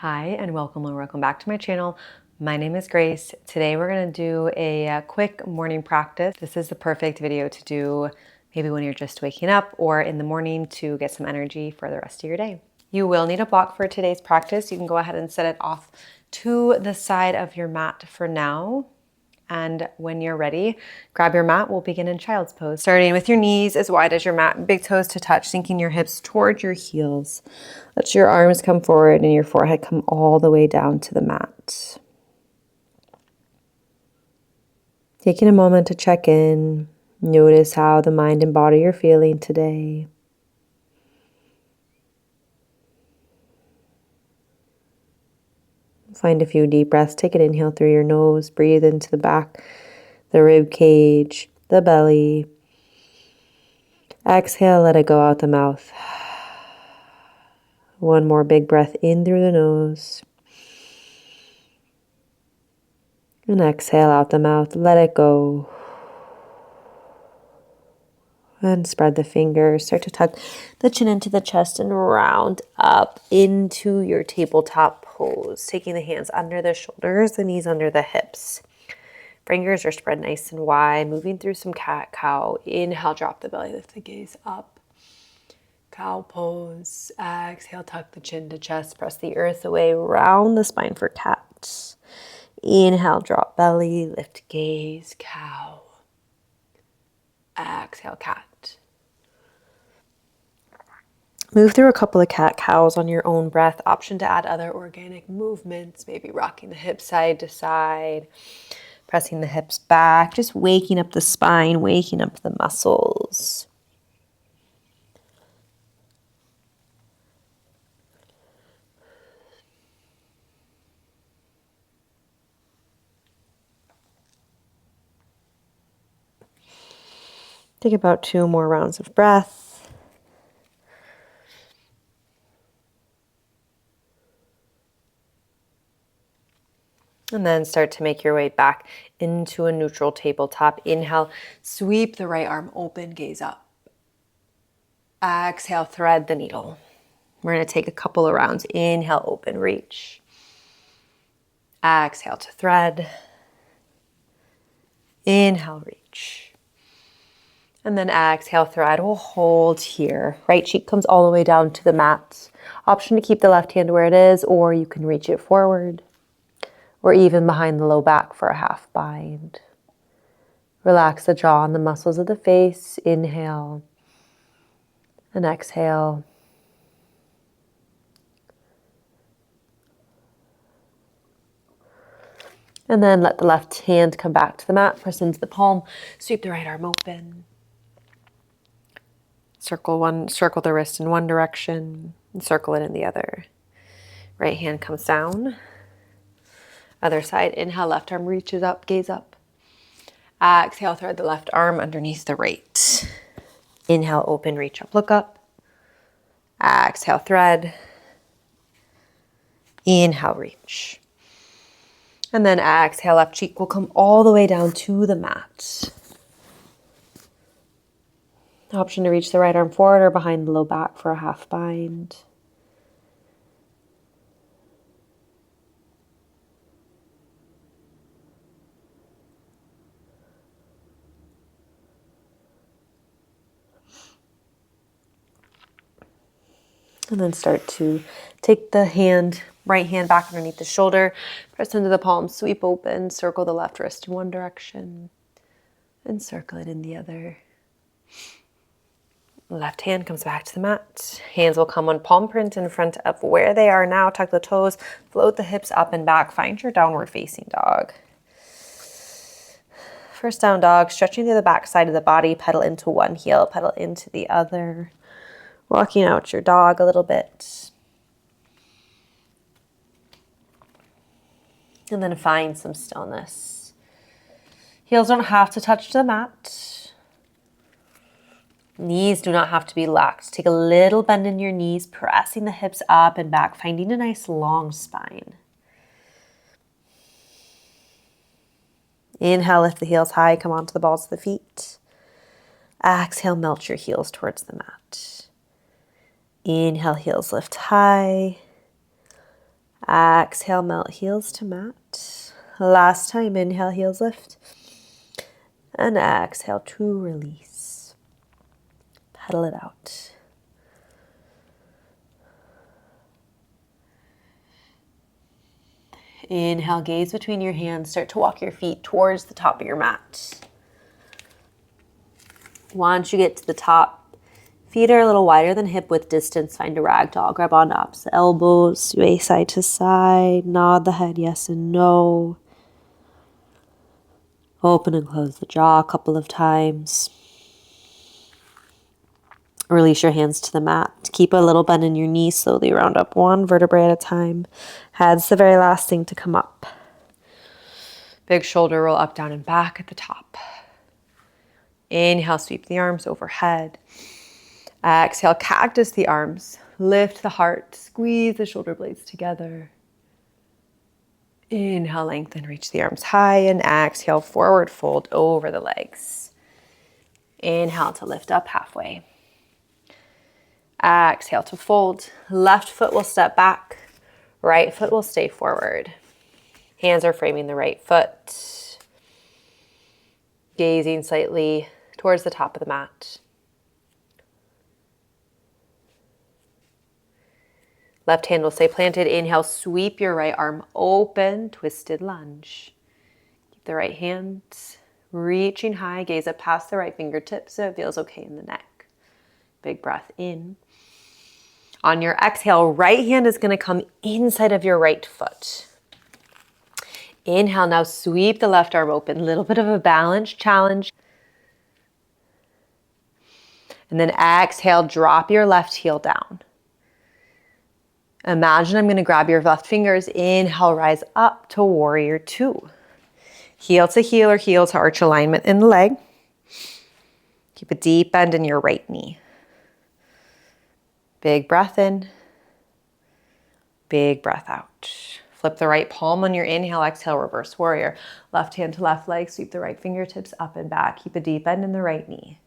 Hi and welcome back to my channel. My name is Grace. Today we're going to do a quick morning practice. This is the perfect video to do maybe when you're just waking up or in the morning to get some energy for the rest of your day. You will need a block for today's practice. You can go ahead and set it off to the side of your mat for now. And when you're ready, grab your mat. We'll begin in child's pose. Starting with your knees as wide as your mat, big toes to touch, sinking your hips towards your heels. Let your arms come forward and your forehead come all the way down to the mat. Taking a moment to check in. Notice how the mind and body are feeling today. Find a few deep breaths. Take an inhale through your nose. Breathe into the back, the rib cage, the belly. Exhale, let it go out the mouth. One more big breath in through the nose. And exhale out the mouth. Let it go. And spread the fingers. Start to tuck the chin into the chest and round up into your tabletop pose. Taking the hands under the shoulders, the knees under the hips. Fingers are spread nice and wide. Moving through some cat-cow. Inhale, drop the belly, lift the gaze up. Cow pose. Exhale, tuck the chin to chest. Press the earth away. Round the spine for cat. Inhale, drop belly, lift gaze, cow. Exhale, cat. Move through a couple of cat-cows on your own breath. Option to add other organic movements, maybe rocking the hips side to side, pressing the hips back, just waking up the spine, waking up the muscles. Take about 2 more rounds of breath. And then start to make your way back into a neutral tabletop. Inhale, sweep the right arm open, gaze up. Exhale, thread the needle. We're going to take a couple of rounds. Inhale, open, reach. Exhale to thread. Inhale, reach. And then exhale, thread. We'll hold here. Right cheek comes all the way down to the mat. Option to keep the left hand where it is, or you can reach it forward, or even behind the low back for a half bind. Relax the jaw and the muscles of the face. Inhale and exhale. And then let the left hand come back to the mat. Press into the palm. Sweep the right arm open. Circle the wrist in one direction and circle it in the other. Right hand comes down. Other side. Inhale, left arm reaches up, gaze up. Exhale, thread the left arm underneath the right. Inhale, open, reach up, look up. Exhale, thread. Inhale, reach. And then exhale, left cheek will come all the way down to the mat. Option to reach the right arm forward or behind the low back for a half bind. And then start to take the right hand back underneath the shoulder, press into the palm, sweep open, circle the left wrist in one direction, and circle it in the other. Left hand comes back to the mat. Hands will come on palm print in front of where they are now. Tuck the toes, float the hips up and back. Find your downward facing dog. First down dog, stretching to the back side of the body, pedal into one heel, pedal into the other. Walking out your dog a little bit. And then find some stillness. Heels don't have to touch the mat. Knees do not have to be locked. Take a little bend in your knees, pressing the hips up and back, finding a nice long spine. Inhale, lift the heels high, come onto the balls of the feet. Exhale, melt your heels towards the mat. Inhale, heels lift high. Exhale, melt heels to mat. Last time, inhale, heels lift. And exhale to release. Pedal it out. Inhale, gaze between your hands. Start to walk your feet towards the top of your mat. Once you get to the top, feet are a little wider than hip width distance. Find a ragdoll. Grab onto opposite elbows. Sway side to side. Nod the head yes and no. Open and close the jaw a couple of times. Release your hands to the mat. Keep a little bend in your knees. Slowly round up one vertebrae at a time. Head's the very last thing to come up. Big shoulder roll up, down, and back at the top. Inhale, sweep the arms overhead. Exhale, cactus the arms. Lift the heart. Squeeze the shoulder blades together. Inhale, lengthen, reach the arms high. And exhale, forward fold over the legs. Inhale to lift up halfway. Exhale to fold. Left foot will step back. Right foot will stay forward. Hands are framing the right foot. Gazing slightly towards the top of the mat. Left hand will stay planted. Inhale, sweep your right arm open, twisted lunge. Keep the right hand reaching high. Gaze up past the right fingertips so it feels okay in the neck. Big breath in. On your exhale, right hand is going to come inside of your right foot. Inhale, now sweep the left arm open. Little bit of a balance challenge. And then exhale, drop your left heel down. Imagine I'm going to grab your left fingers. Inhale, rise up to warrior two. Heel to heel or heel to arch alignment in the leg. Keep a deep bend in your right knee. Big breath in. Big breath out. Flip the right palm on your inhale, exhale, reverse warrior. Left hand to left leg, sweep the right fingertips up and back. Keep a deep bend in the right knee.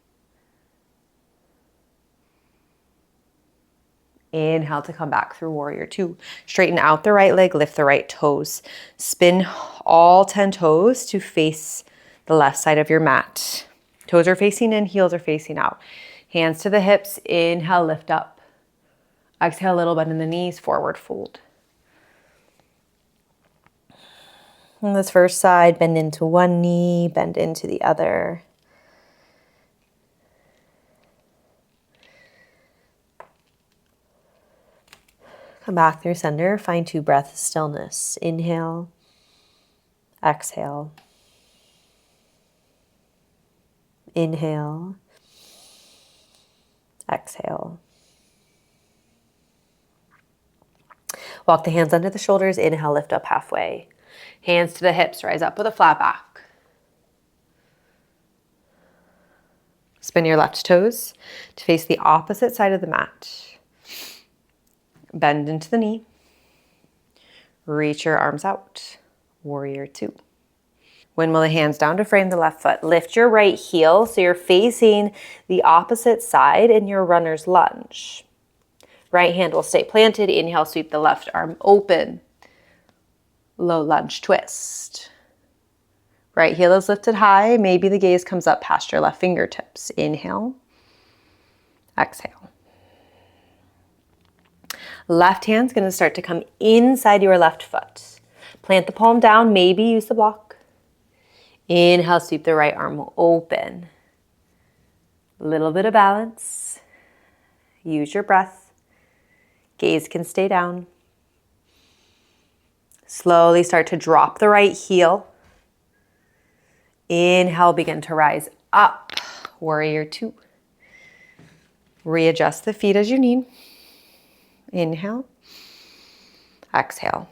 Inhale to come back through warrior two. Straighten out the right leg, lift the right toes. Spin all 10 toes to face the left side of your mat. Toes are facing in, heels are facing out. Hands to the hips, inhale, lift up. Exhale, a little bend in the knees, forward fold. On this first side, bend into one knee, bend into the other. Come back through center, find 2 breaths of stillness. Inhale, exhale. Inhale, exhale. Walk the hands under the shoulders. Inhale, lift up halfway. Hands to the hips, rise up with a flat back. Spin your left toes to face the opposite side of the mat. Bend into the knee. Reach your arms out. Warrior two. Windmill the hands down to frame the left foot. Lift your right heel so you're facing the opposite side in your runner's lunge. Right hand will stay planted. Inhale, sweep the left arm open. Low lunge twist. Right heel is lifted high. Maybe the gaze comes up past your left fingertips. Inhale, exhale. Left hand's going to start to come inside your left foot. Plant the palm down. Maybe use the block. Inhale, sweep the right arm open. Little bit of balance. Use your breath. Gaze can stay down. Slowly start to drop the right heel. Inhale, begin to rise up. Warrior two. Readjust the feet as you need. Inhale. Exhale.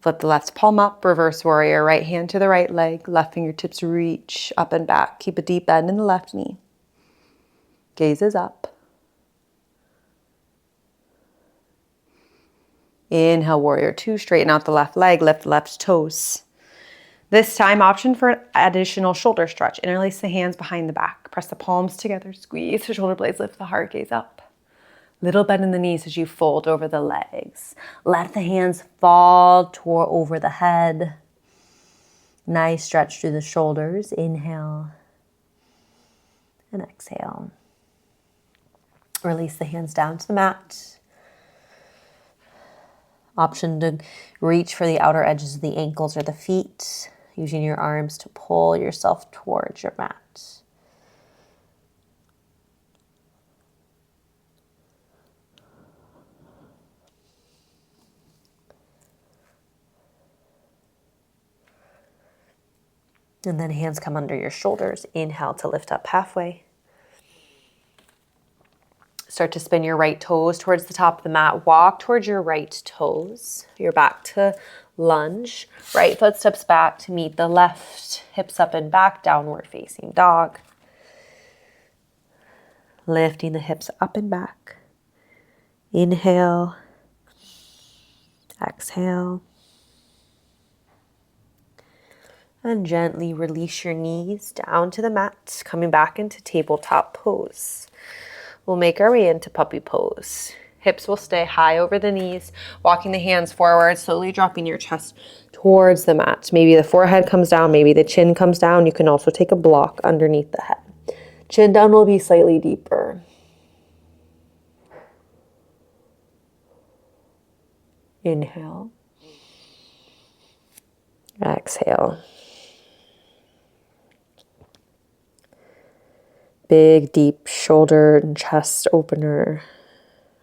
Flip the left palm up, reverse warrior. Right hand to the right leg. Left fingertips reach up and back. Keep a deep bend in the left knee. Gaze is up. Inhale, warrior two. Straighten out the left leg, lift the left toes. This time, option for an additional shoulder stretch. Interlace the hands behind the back. Press the palms together, squeeze the shoulder blades, lift the heart, gaze up. Little bend in the knees as you fold over the legs. Let the hands fall over the head. Nice stretch through the shoulders. Inhale and exhale. Release the hands down to the mat. Option to reach for the outer edges of the ankles or the feet, using your arms to pull yourself towards your mat. And then hands come under your shoulders. Inhale to lift up halfway. Start to spin your right toes towards the top of the mat. Walk towards your right toes. You're back to lunge. Right foot steps back to meet the left. Hips up and back, downward facing dog. Lifting the hips up and back. Inhale. Exhale. And gently release your knees down to the mat, coming back into tabletop pose. We'll make our way into puppy pose. Hips will stay high over the knees, walking the hands forward, slowly dropping your chest towards the mat. Maybe the forehead comes down, maybe the chin comes down. You can also take a block underneath the head. Chin down will be slightly deeper. Inhale. Exhale. Big, deep shoulder and chest opener.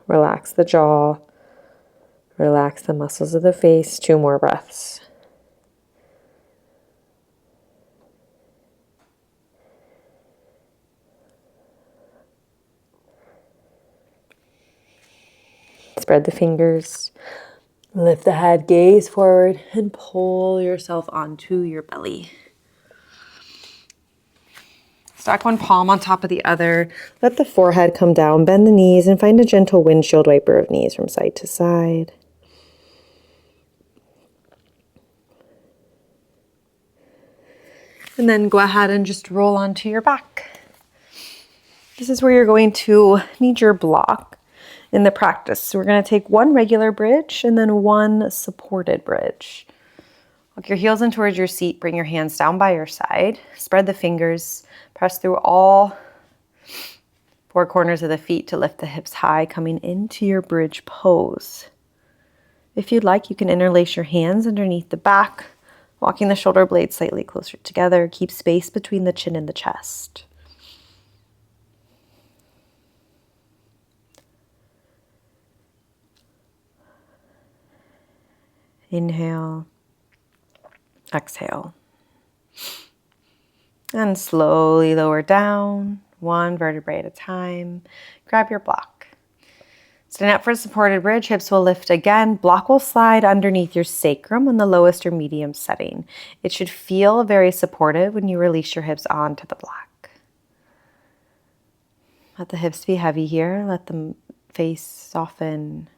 Relax the jaw. Relax the muscles of the face. 2 more breaths. Spread the fingers. Lift the head, gaze forward, and pull yourself onto your belly. Stack one palm on top of the other. Let the forehead come down, bend the knees, and find a gentle windshield wiper of knees from side to side. And then go ahead and just roll onto your back. This is where you're going to need your block in the practice. So we're going to take 1 regular bridge and then 1 supported bridge. Walk your heels in towards your seat. Bring your hands down by your side. Spread the fingers. Press through all 4 corners of the feet to lift the hips high, coming into your bridge pose. If you'd like, you can interlace your hands underneath the back, walking the shoulder blades slightly closer together. Keep space between the chin and the chest. Inhale. Exhale. And slowly lower down, 1 vertebrae at a time. Grab your block. Stand up for a supported bridge. Hips will lift again. Block will slide underneath your sacrum in the lowest or medium setting. It should feel very supportive when you release your hips onto the block. Let the hips be heavy here. Let the face soften.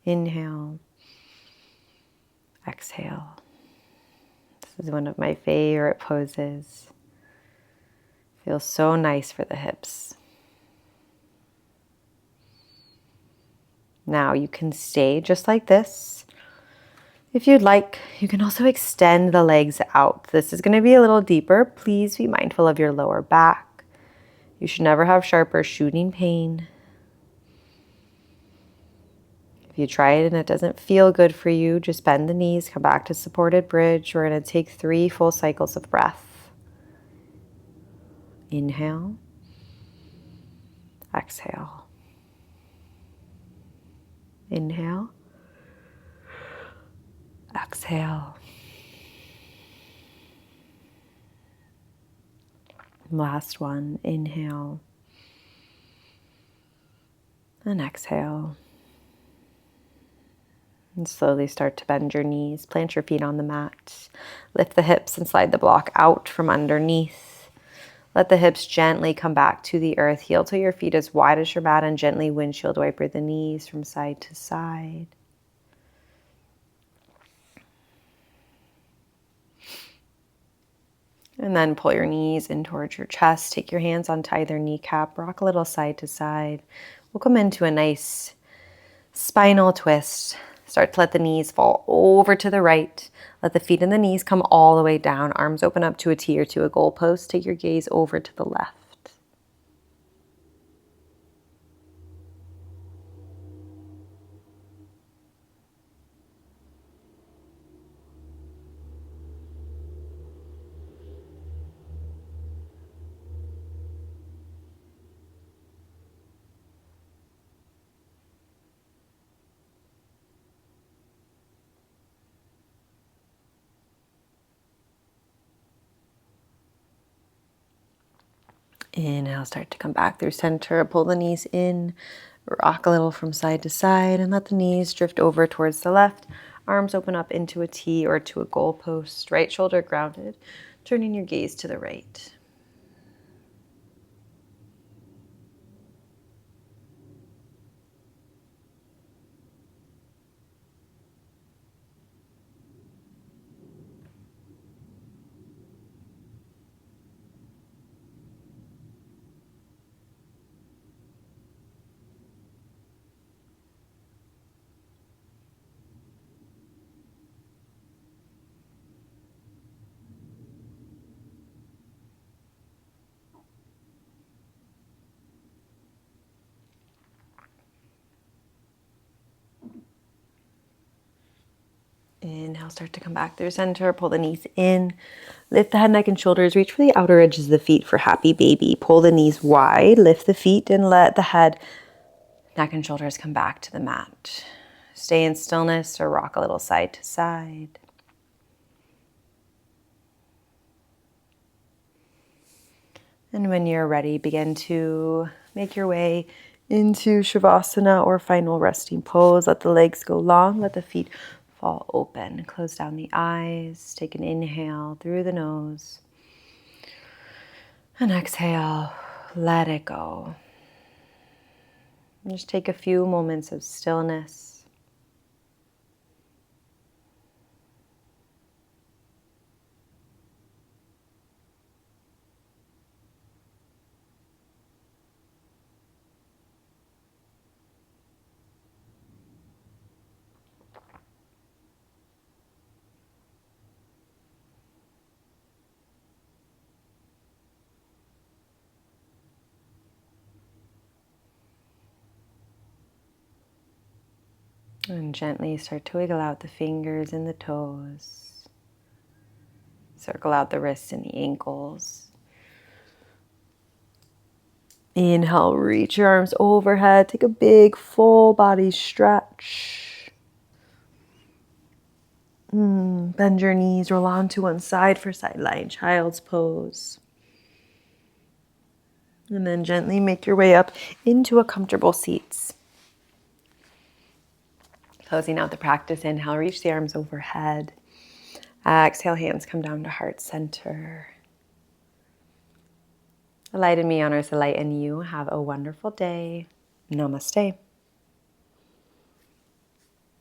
Inhale. Exhale. This is one of my favorite poses. Feels so nice for the hips. Now you can stay just like this. If you'd like, you can also extend the legs out. This is going to be a little deeper. Please be mindful of your lower back. You should never have sharp or shooting pain. If you try it and it doesn't feel good for you, just bend the knees, come back to supported bridge. We're going to take 3 full cycles of breath. Inhale. Exhale. Inhale. Exhale. Last one. Inhale. And exhale. And slowly start to bend your knees. Plant your feet on the mat. Lift the hips and slide the block out from underneath. Let the hips gently come back to the earth. Heel to your feet as wide as your mat and gently windshield wiper the knees from side to side. And then pull your knees in towards your chest. Take your hands onto either kneecap. Rock a little side to side. We'll come into a nice spinal twist. Start to let the knees fall over to the right. Let the feet and the knees come all the way down. Arms open up to a T or to a goalpost. Take your gaze over to the left. Inhale, start to come back through center. Pull the knees in. Rock a little from side to side and let the knees drift over towards the left. Arms open up into a T or to a goalpost. Right shoulder grounded. Turning your gaze to the right. Inhale, start to come back through center. Pull the knees in. Lift the head, neck, and shoulders. Reach for the outer edges of the feet for happy baby. Pull the knees wide. Lift the feet and let the head, neck, and shoulders come back to the mat. Stay in stillness or rock a little side to side. And when you're ready, begin to make your way into Savasana or final resting pose. Let the legs go long. Let the feet fall open. Close down the eyes. Take an inhale through the nose. And exhale. Let it go. And just take a few moments of stillness. And gently start to wiggle out the fingers and the toes. Circle out the wrists and the ankles. Inhale, reach your arms overhead. Take a big full body stretch. Bend your knees, roll onto one side for side lying child's pose. And then gently make your way up into a comfortable seat. Closing out the practice, inhale, reach the arms overhead. Exhale, hands come down to heart center. The light in me honors the light in you. Have a wonderful day. Namaste.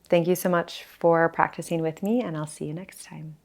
Thank you so much for practicing with me, and I'll see you next time.